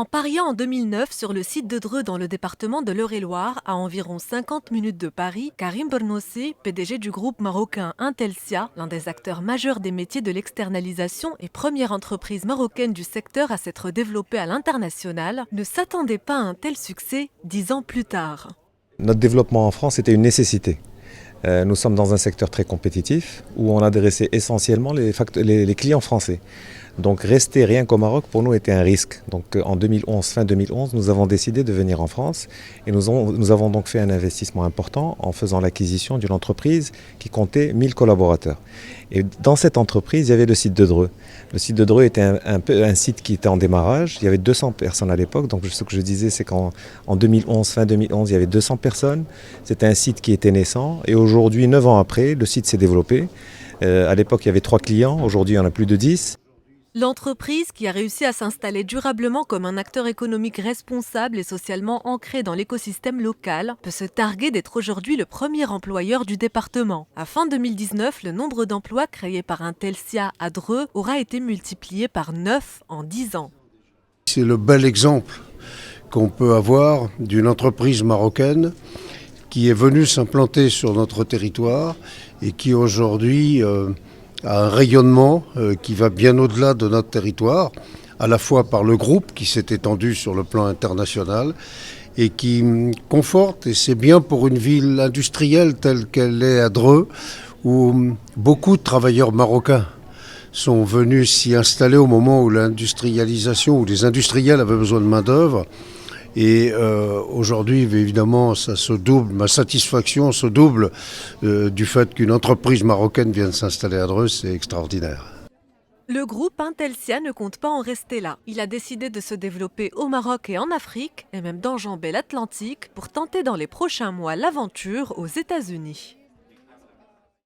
En pariant en 2009 sur le site de Dreux dans le département de l'Eure-et-Loir, à environ 50 minutes de Paris, Karim Bernossi, PDG du groupe marocain Intelsia, l'un des acteurs majeurs des métiers de l'externalisation et première entreprise marocaine du secteur à s'être développée à l'international, ne s'attendait pas à un tel succès 10 ans plus tard. Notre développement en France était une nécessité. Nous sommes dans un secteur très compétitif où on adressait essentiellement les clients français. Donc rester rien qu'au Maroc pour nous était un risque. Donc en 2011, fin 2011, nous avons décidé de venir en France et nous avons donc fait un investissement important en faisant l'acquisition d'une entreprise qui comptait 1000 collaborateurs. Et dans cette entreprise, il y avait le site de Dreux. Le site de Dreux était un site qui était en démarrage. Il y avait 200 personnes à l'époque. Donc ce que je disais, c'est qu'en 2011, fin 2011, il y avait 200 personnes. C'était un site qui était naissant. Et aujourd'hui, 9 ans après, le site s'est développé. À l'époque, il y avait 3 clients. Aujourd'hui, il y en a plus de 10. L'entreprise, qui a réussi à s'installer durablement comme un acteur économique responsable et socialement ancré dans l'écosystème local, peut se targuer d'être aujourd'hui le premier employeur du département. À fin 2019, le nombre d'emplois créés par Intelsia à Dreux aura été multiplié par 9 en 10 ans. C'est le bel exemple qu'on peut avoir d'une entreprise marocaine qui est venue s'implanter sur notre territoire et qui aujourd'hui a un rayonnement qui va bien au-delà de notre territoire, à la fois par le groupe qui s'est étendu sur le plan international et qui conforte, et c'est bien pour une ville industrielle telle qu'elle est à Dreux, où beaucoup de travailleurs marocains sont venus s'y installer au moment où l'industrialisation, où les industriels avaient besoin de main-d'œuvre. Et aujourd'hui, évidemment, ça se double, ma satisfaction se double du fait qu'une entreprise marocaine vienne s'installer à Dreux, c'est extraordinaire. Le groupe Intelsia ne compte pas en rester là. Il a décidé de se développer au Maroc et en Afrique, et même d'enjamber l'Atlantique pour tenter dans les prochains mois l'aventure aux États-Unis.